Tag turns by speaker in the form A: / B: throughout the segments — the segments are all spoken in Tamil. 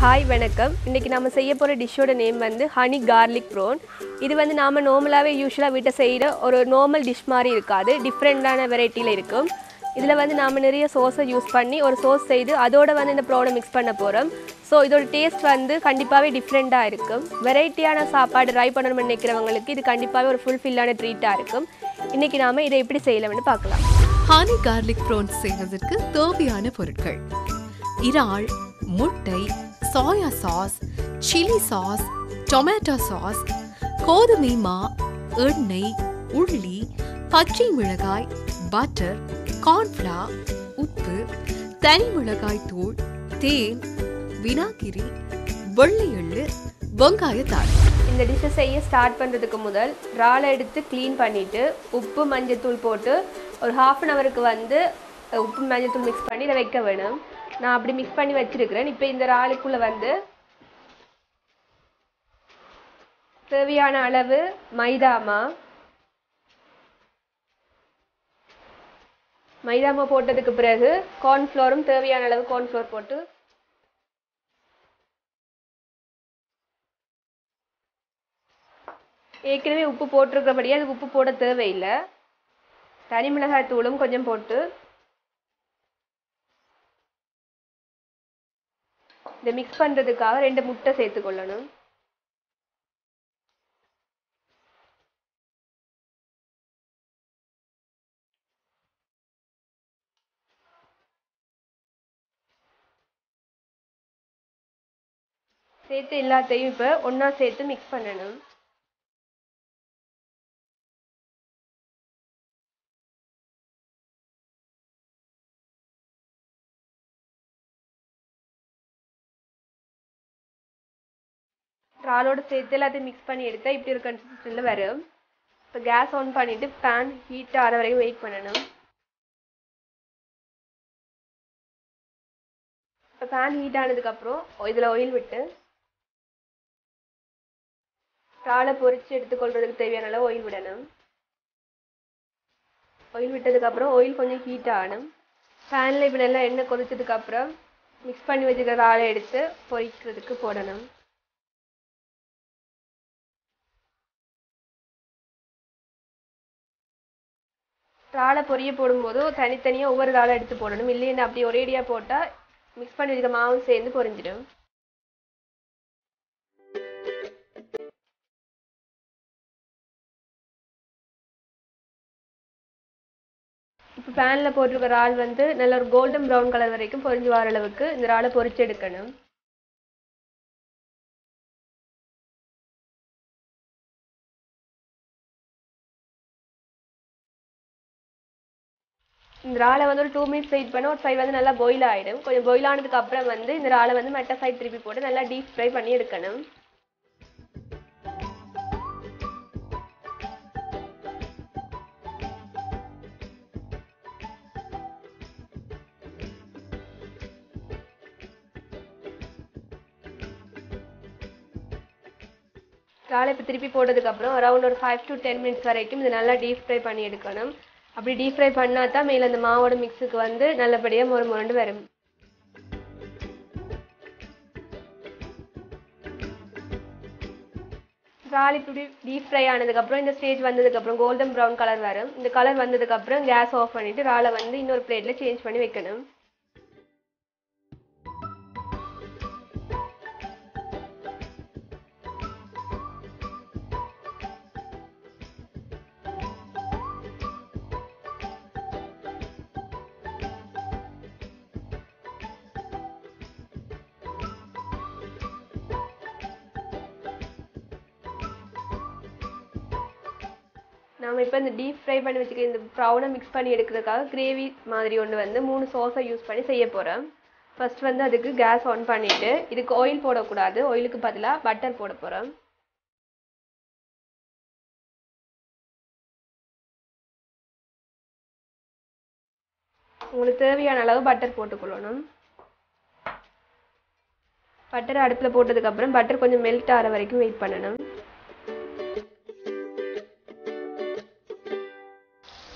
A: ஹாய் வணக்கம். இன்றைக்கி நம்ம செய்ய போகிற டிஷ்ஷோட நேம் வந்து ஹனி கார்லிக் ப்ரான். இது வந்து நாம் நார்மலாகவே யூஸ்வலாக வீட்டை செய்கிற ஒரு நார்மல் டிஷ் மாதிரி இருக்காது, டிஃப்ரெண்ட்டான வெரைட்டியில் இருக்கும். இதில் வந்து நாம் நிறைய சோஸை யூஸ் பண்ணி ஒரு சோஸ் செய்து அதோட வந்து இந்த ப்ரானை மிக்ஸ் பண்ண போகிறோம். ஸோ இதோட டேஸ்ட் வந்து கண்டிப்பாகவே டிஃப்ரெண்ட்டாக இருக்கும். வெரைட்டியான சாப்பாடு ட்ரை பண்ணணும்னு நினைக்கிறவங்களுக்கு இது கண்டிப்பாகவே ஒரு ஃபுல்ஃபில்லான ட்ரீட்டாக இருக்கும். இன்றைக்கி நாம் இதை எப்படி செய்யலாம்னு பார்க்கலாம்.
B: ஹனி கார்லிக் ப்ரான்ஸ் செய்வதற்கு தேவையான பொருட்கள்: இறால், முட்டை, soya sauce, chilli sauce, tomato sauce, கோதுமை மா, எண்ணெய், உள்ளி, பச்சை மிளகாய், பட்டர், கார்ன்ஃப்ளவர், உப்பு, தனி மிளகாய் தூள், தேன், வினாகிரி, வெள்ளை எள்ளு, வெங்காயத்தாள்.
A: இந்த டிஷ்ஷை செய்ய ஸ்டார்ட் பண்ணுறதுக்கு முதல் இறாலை எடுத்து க்ளீன் பண்ணிவிட்டு உப்பு மஞ்சத்தூள் போட்டு ஒரு ½ அன் ஹவருக்கு வந்து உப்பு மஞ்சத்தூள் மிக்ஸ் பண்ணி இதை வைக்க வேணும். நான் அப்படி மிக்ஸ் பண்ணி வச்சிருக்கிறேன். இப்போ இந்த இறாலுக்குள்ளே வந்து தேவையான அளவு மைதாமா போட்டதுக்கு பிறகு கார்ன்ஃப்ளவரும் தேவையான அளவு கார்ன்ஃப்ளவர் போட்டு ஏற்கனவே உப்பு போட்டிருக்கிறபடியே அதுக்கு உப்பு போட தேவையில்லை. தனி மிளகாய் தூளும் கொஞ்சம் போட்டு இதை மிக்ஸ் பண்ணுறதுக்காக 2 முட்டை சேர்த்துக்கொள்ளணும். சேர்த்து எல்லாத்தையும் இப்போ ஒன்றா சேர்த்து மிக்ஸ் பண்ணணும். இறாலோடு சேர்த்து எல்லாத்தையும் மிக்ஸ் பண்ணி எடுத்தால் இப்படி ஒரு கன்சிஸ்டன்சியில் வரும். இப்போ கேஸ் ஆன் பண்ணிவிட்டு பேன் ஹீட் ஆகிற வரைக்கும் வெயிட் பண்ணணும். இப்போ பேன் ஹீட் ஆனதுக்கப்புறம் இதில் ஆயில் விட்டு இறாலை பொரித்து எடுத்துக்கொள்றதுக்கு தேவையான அளவு ஆயில் விடணும். ஆயில் விட்டதுக்கப்புறம் ஆயில் கொஞ்சம் ஹீட் ஆகணும். பேனில் இப்படி நல்லா எண்ணெய் கொதிச்சதுக்கப்புறம் மிக்ஸ் பண்ணி வச்சுக்கிற இறாலை எடுத்து பொரிக்கிறதுக்கு போடணும். இறாலை பொரிய போடும்போது தனித்தனியாக ஒவ்வொரு இறாலை எடுத்து போடணும். இல்லைன்னா அப்படி ஒரேடியாக போட்டால் மிக்ஸ் பண்ணி வச்சுக்க மாவும் சேர்ந்து பொரிஞ்சிடும். இப்போ பேனில் போட்டிருக்க இறால் வந்து நல்ல ஒரு கோல்டன் ப்ரௌன் கலர் வரைக்கும் பொரிஞ்சு வர அளவுக்கு இந்த இறாலை பொரிச்சு எடுக்கணும். இந்த இறாலை வந்து ஒரு 2 மினிட்ஸ் வெயிட் பண்ண ஒரு சைடு வந்து நல்லா பாயில் ஆகிடும். கொஞ்சம் பாயில் ஆனதுக்கு அப்புறம் வந்து இந்த இறாலை வந்து மெட்ட சைடு திருப்பி போட்டு நல்லா டீப் ஃப்ரை பண்ணி எடுக்கணும். இறாலை இப்போ திருப்பி போட்டதுக்கப்புறம் அரௌண்ட் ஒரு 5 to 10 மினிட்ஸ் வரைக்கும் இது நல்லா டீப் ஃப்ரை பண்ணி எடுக்கணும். அப்படி டீப் ஃப்ரை பண்ணால் தான் மேலே அந்த மாவோட மிக்ஸுக்கு வந்து நல்லபடியாக முரண்டு வரும். இறால் இப்படி டீப் ஃப்ரை ஆனதுக்கப்புறம் இந்த ஸ்டேஜ் வந்ததுக்கப்புறம் கோல்டன் ப்ரௌன் கலர் வரும். இந்த கலர் வந்ததுக்கப்புறம் கேஸ் ஆஃப் பண்ணிவிட்டு இறாலை வந்து இன்னொரு பிளேட்டில் சேஞ்ச் பண்ணி வைக்கணும். நாம் இப்போ இந்த டீப் ஃப்ரை பண்ணி வச்சுக்க இந்த ப்ரௌனை மிக்ஸ் பண்ணி எடுக்கிறதுக்காக கிரேவி மாதிரி ஒன்று வந்து 3 சோஸை யூஸ் பண்ணி செய்ய போகிறோம். ஃபர்ஸ்ட் வந்து அதுக்கு கேஸ் ஆன் பண்ணிவிட்டு இதுக்கு ஆயில் போடக்கூடாது, ஆயிலுக்கு பதிலாக பட்டர் போட போகிறோம். உங்களுக்கு தேவையான அளவு பட்டர் போட்டுக்கொள்ளணும். பட்டரை அடுப்பில் போட்டதுக்கப்புறம் பட்டர் கொஞ்சம் மெல்ட் ஆகிற வரைக்கும் வெயிட் பண்ணணும்.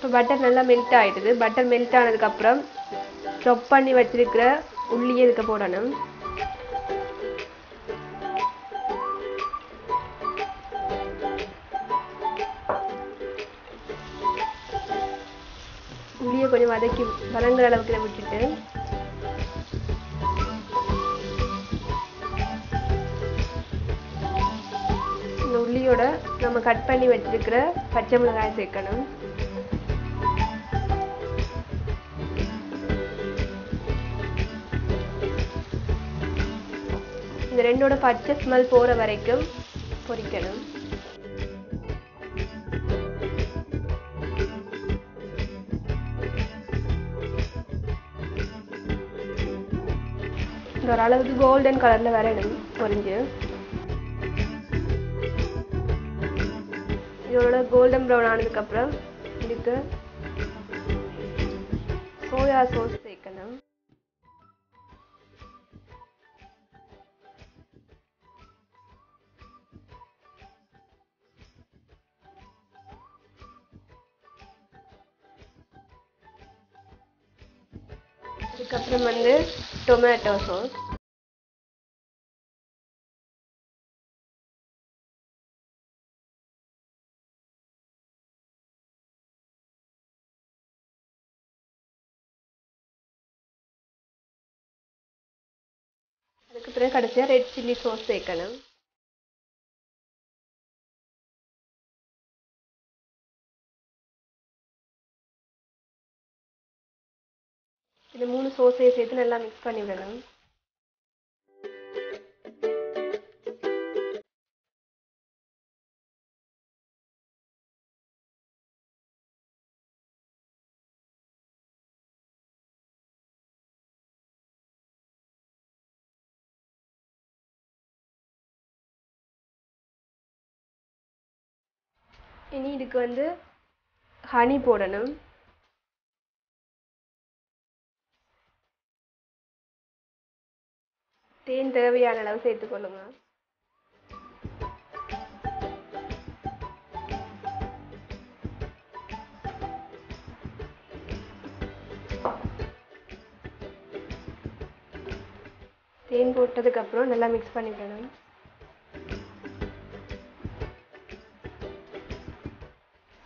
A: இப்போ பட்டர் நல்லா மெல்ட் ஆகிடுது. பட்டர் மெல்ட் ஆனதுக்கப்புறம் சாப் பண்ணி வச்சிருக்கிற உள்ளியை இதுக்கு போடணும். உள்ளியை கொஞ்சம் வதக்கி வதங்குற அளவுக்கு இதை விட்டுட்டு இந்த உள்ளியோட நம்ம கட் பண்ணி வச்சிருக்கிற பச்சை மிளகாய் சேர்க்கணும். இந்த ரெண்டோட பச்சை ஸ்மெல் போற வரைக்கும் பொரிக்கணும். இந்த ஒரு அளவுக்கு கோல்டன் கலர்ல வரணும் பொரிஞ்சு. இதோட கோல்டன் ப்ரௌன் ஆனதுக்கு அப்புறம் இதுக்கு சோயா சாஸ் சேர்க்கணும். அதுக்கப்புறம் வந்து டொமேட்டோ சாஸ், அதுக்கு பிறகு கடைசியா ரெட் சில்லி சாஸ் சேர்க்கணும். இந்த 3 சோஸையும் சேர்த்து நல்லா மிக்ஸ் பண்ணி விடணும். இனி இதுக்கு வந்து ஹனி போடணும். தேன் தேவையான அளவு சேர்த்துக்கொள்ளுங்க. தேன் போட்டதுக்கு அப்புறம் நல்லா மிக்ஸ் பண்ணி விடணும்.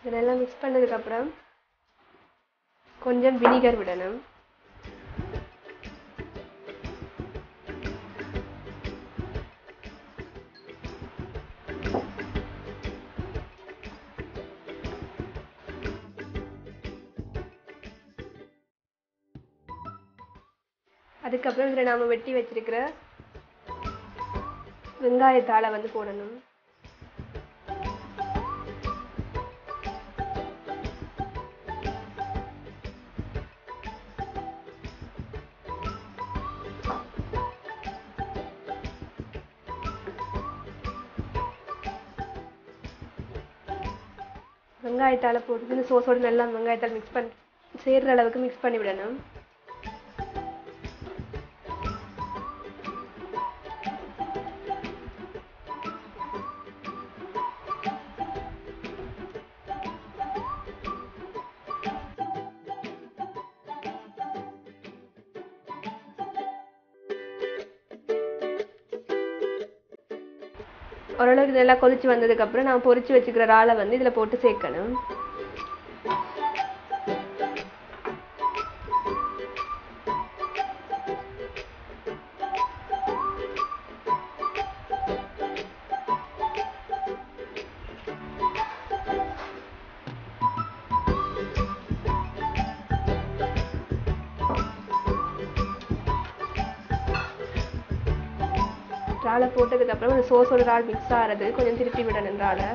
A: இதெல்லாம் மிக்ஸ் பண்ணதுக்கு அப்புறம் கொஞ்சம் வினிகர் விடணும். அதுக்கப்புறம் இதில் நாம் வெட்டி வச்சிருக்கிற வெங்காயத்தாளை வந்து போடணும். வெங்காயத்தாளை போட்டு இந்த சோஸோடு நல்லா வெங்காயத்தாள் மிக்ஸ் பண்ணி சேர்ற அளவுக்கு மிக்ஸ் பண்ணி விடணும். ஓரளவுக்கு நல்லா கொதிச்சு வந்ததுக்கு அப்புறம் நான் பொரிச்சு வச்சுக்கிற இறாலை வந்து இதுல போட்டு சேர்க்கணும். இறாலை போட்டதுக்கு அப்புறம் அந்த சோஸோட இறால் மிக்ஸ் ஆகிறது கொஞ்சம் திருப்பி விடணும் இறாலை.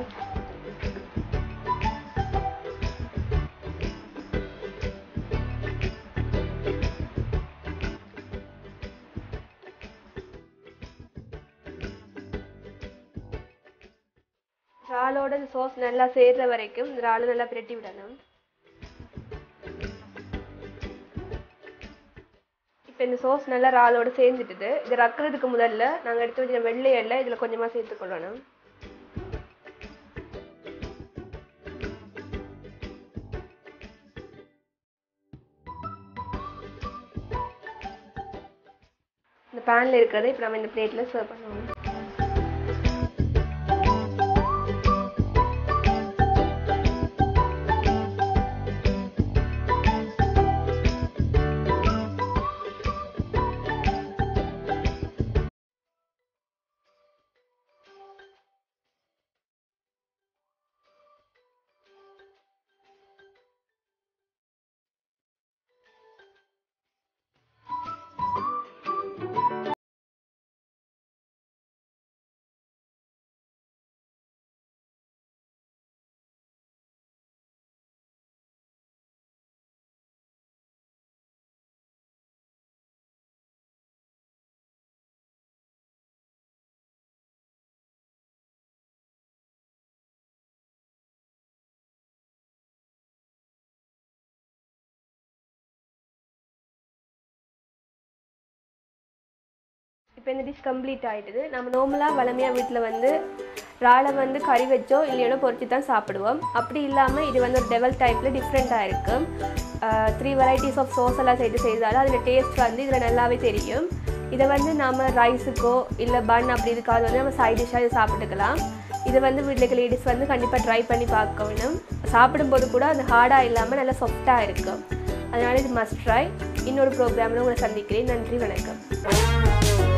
A: இறாலோட சோஸ் நல்லா சேர்ற வரைக்கும் இறாலை நல்லா பிரட்டி விடணும். இப்போ இந்த சோஸ் நல்லா இறாலோட சேர்ந்துட்டுது. இதை ரக்கிறதுக்கு முதல்ல நாங்கள் எடுத்து வச்சுக்க வெள்ளை எண்ணெய் இதில் கொஞ்சமாக சேர்த்துக்கொள்ளணும். இந்த பேனில் இருக்கிறத இப்போ நம்ம இந்த பிளேட்டில் சர்வ் பண்ணுவோம். இப்போ இந்த டிஷ் கம்ப்ளீட் ஆகிடுது. நம்ம நார்மலாக வளமையாக வீட்டில் வந்து இறாலை வந்து கறி வச்சோ இல்லையோனோ பொரிச்சு தான் சாப்பிடுவோம். அப்படி இல்லாமல் இது வந்து ஒரு டெவல் டைப்பில் டிஃப்ரெண்ட்டாக இருக்கும். 3 வெரைட்டிஸ் ஆஃப் சோஸ் எல்லாம் சேர்த்து செய்தாலும் அதில் டேஸ்ட் வந்து இதில் நல்லாவே தெரியும். இதை வந்து நம்ம ரைஸுக்கோ இல்லை பன் அப்படி இருக்காது வந்து நம்ம சைட் டிஷ்ஷாக இதை சாப்பிட்டுக்கலாம். இதை வந்து வீட்டில் இருக்க லேடிஸ் வந்து கண்டிப்பாக ட்ரை பண்ணி பார்க்க வேணும். சாப்பிடும்போது கூட அது ஹார்டாக இல்லாமல் நல்லா சாஃப்டாக இருக்கும். அதனால் இது மஸ்ட் ட்ரை. இன்னொரு ப்ரோக்ராமில் உங்களை சந்திக்கிறேன். நன்றி, வணக்கம்.